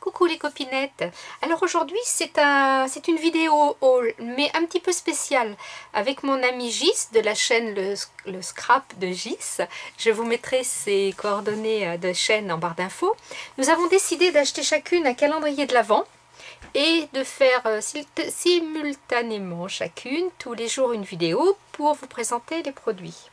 Coucou les copinettes. Alors aujourd'hui c'est une vidéo haul mais un petit peu spéciale avec mon ami Gis de la chaîne le Scrap de Gis. Je vous mettrai ses coordonnées de chaîne en barre d'infos. Nous avons décidé d'acheter chacune un calendrier de l'Avent et de faire simultanément chacune tous les jours une vidéo pour vous présenter les produits.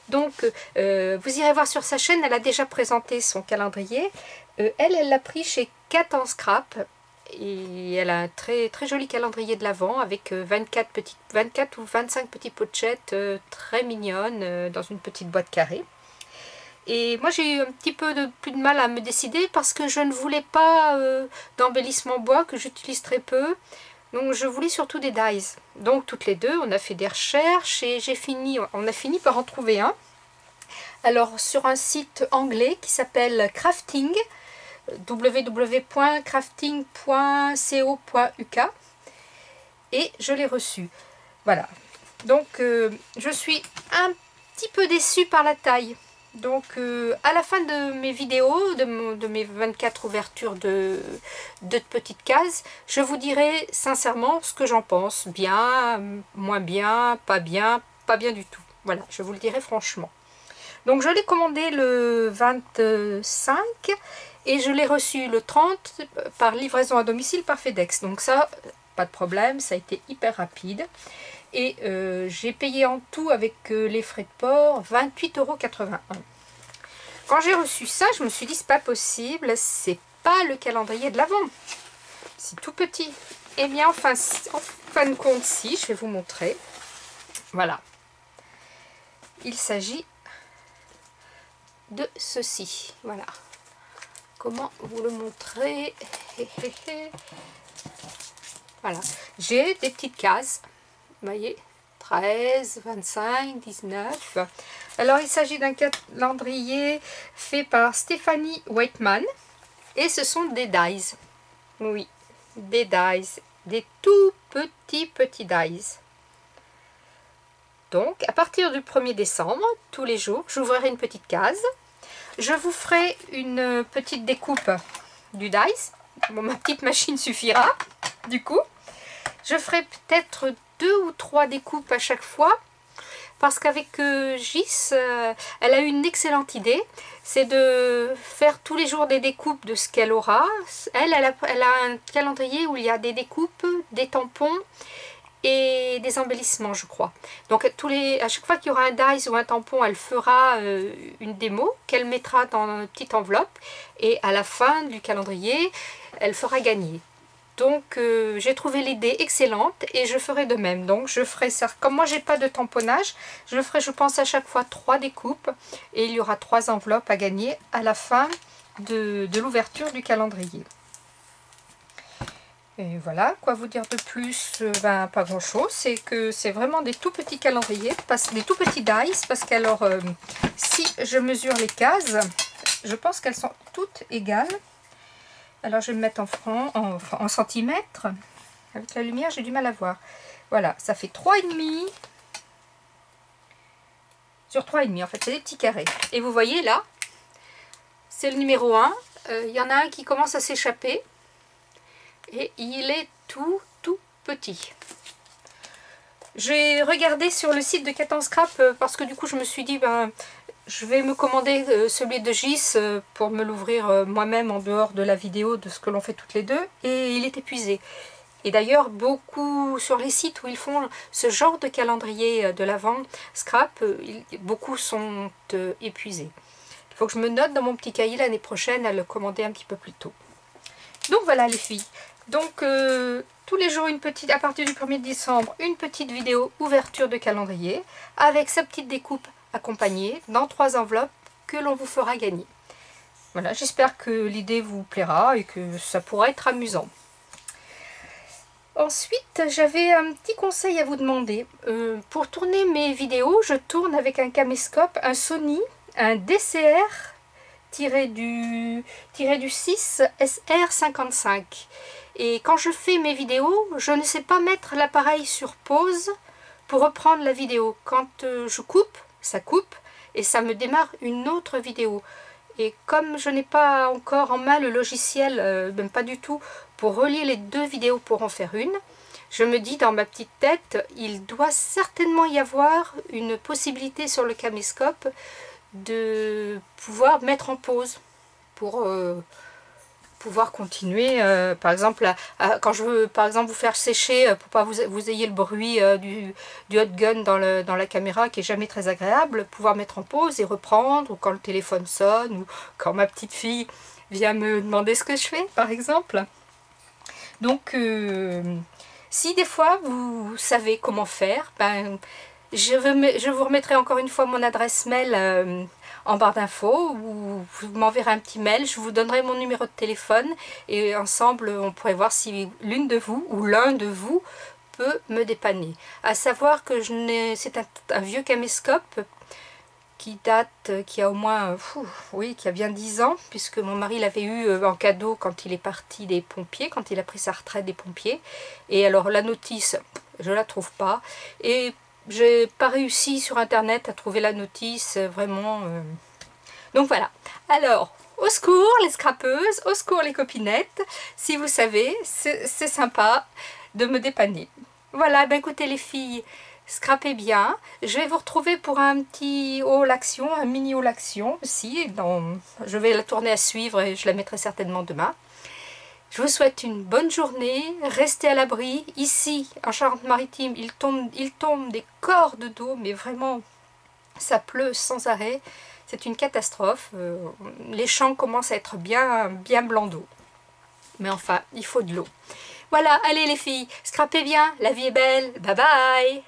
Donc vous irez voir sur sa chaîne, elle a déjà présenté son calendrier. Elle l'a pris chez Cat en Scrap et elle a un très joli calendrier de l'Avent avec 24 ou 25 petits pochettes très mignonnes dans une petite boîte carrée. Et moi j'ai eu un petit peu plus de mal à me décider parce que je ne voulais pas d'embellissement bois, que j'utilise très peu. Donc je voulais surtout des dies. Donc toutes les deux, on a fait des recherches et on a fini par en trouver un. Alors sur un site anglais qui s'appelle Crafting, www.crafting.co.uk, et je l'ai reçu. Voilà. Donc je suis un petit peu déçue par la taille. Donc à la fin de mes vidéos, de mes 24 ouvertures de petites cases, je vous dirai sincèrement ce que j'en pense. Bien, moins bien, pas bien du tout. Voilà, je vous le dirai franchement. Donc je l'ai commandé le 25 et je l'ai reçu le 30 par livraison à domicile par FedEx. Donc ça, pas de problème, ça a été hyper rapide. Et j'ai payé en tout avec les frais de port 28,81 €. Quand j'ai reçu ça, je me suis dit c'est pas possible, c'est pas le calendrier de l'Avent. C'est tout petit. Et bien en fin de compte, si, je vais vous montrer. Voilà. Il s'agit de ceci. Voilà. Comment vous le montrer? Voilà. J'ai des petites cases. Vous voyez, 13, 25, 19. Alors il s'agit d'un calendrier fait par Stephanie Whiteman. Et ce sont des dies. Oui, des dies. Des tout petits dies. Donc à partir du 1er décembre, tous les jours, j'ouvrirai une petite case. Je vous ferai une petite découpe du dies. Bon, ma petite machine suffira, du coup. Je ferai peut-être 2 ou 3 découpes à chaque fois. Parce qu'avec Gis, elle a eu une excellente idée. C'est de faire tous les jours des découpes de ce qu'elle aura. Elle a un calendrier où il y a des découpes, des tampons et des embellissements, je crois. Donc à chaque fois qu'il y aura un dies ou un tampon, elle fera une démo qu'elle mettra dans une petite enveloppe, et à la fin du calendrier, elle fera gagner. Donc j'ai trouvé l'idée excellente et je ferai de même. Donc je ferai ça, comme moi j'ai pas de tamponnage, je ferai, je pense, à chaque fois 3 découpes et il y aura 3 enveloppes à gagner à la fin de l'ouverture du calendrier. Et voilà, quoi vous dire de plus? Ben, pas grand chose, c'est que c'est vraiment des tout petits calendriers, des tout petits dies, parce qu'alors si je mesure les cases, je pense qu'elles sont toutes égales. Alors je vais me mettre en centimètres. Avec la lumière j'ai du mal à voir. Voilà, ça fait 3,5 sur 3,5, en fait c'est des petits carrés. Et vous voyez là, c'est le numéro 1, il y en a un qui commence à s'échapper. Et il est tout petit. J'ai regardé sur le site de Cat en Scrap parce que du coup je me suis dit ben je vais me commander celui de Gis pour me l'ouvrir moi-même en dehors de la vidéo de ce que l'on fait toutes les deux, et il est épuisé. Et d'ailleurs beaucoup sur les sites où ils font ce genre de calendrier de l'Avent Scrap, beaucoup sont épuisés. Il faut que je me note dans mon petit cahier l'année prochaine à le commander un petit peu plus tôt. Donc voilà les filles. Donc tous les jours à partir du 1er décembre, une petite vidéo ouverture de calendrier avec sa petite découpe accompagnée dans 3 enveloppes que l'on vous fera gagner. Voilà, j'espère que l'idée vous plaira et que ça pourra être amusant. Ensuite, j'avais un petit conseil à vous demander. Pour tourner mes vidéos, je tourne avec un caméscope, un Sony, un DCR tiré du 6 SR55. Et quand je fais mes vidéos, je ne sais pas mettre l'appareil sur pause pour reprendre la vidéo. Quand je coupe, ça coupe et ça me démarre une autre vidéo. Et comme je n'ai pas encore en main le logiciel, même pas du tout, pour relier les deux vidéos pour en faire une, je me dis dans ma petite tête, il doit certainement y avoir une possibilité sur le caméscope de pouvoir mettre en pause pour pouvoir continuer, par exemple, quand je veux par exemple vous faire sécher pour pas vous ayez le bruit du hot gun dans la caméra qui est jamais très agréable, pouvoir mettre en pause et reprendre, ou quand le téléphone sonne, ou quand ma petite fille vient me demander ce que je fais par exemple. Donc si des fois vous savez comment faire, ben, je vous remettrai encore une fois mon adresse mail en barre d'infos, ou vous m'enverrez un petit mail, je vous donnerai mon numéro de téléphone et ensemble on pourrait voir si l'une de vous ou l'un de vous peut me dépanner. À savoir que c'est un vieux caméscope qui date, qui a au moins, oui, qui a bien 10 ans, puisque mon mari l'avait eu en cadeau quand il est parti des pompiers, quand il a pris sa retraite des pompiers. Et alors la notice, je la trouve pas. Et j'ai pas réussi sur internet à trouver la notice, vraiment. Donc voilà. Alors, au secours les scrapeuses, au secours les copinettes. Si vous savez, c'est sympa de me dépanner. Voilà, ben écoutez les filles, scrapez bien. Je vais vous retrouver pour un petit haul action, un mini haul action aussi. Je vais la tourner à suivre et je la mettrai certainement demain. Je vous souhaite une bonne journée, restez à l'abri. Ici, en Charente-Maritime, il tombe des cordes d'eau, mais vraiment, ça pleut sans arrêt. C'est une catastrophe. Les champs commencent à être bien blancs d'eau. Mais enfin, il faut de l'eau. Voilà, allez les filles, scrapez bien, la vie est belle. Bye bye!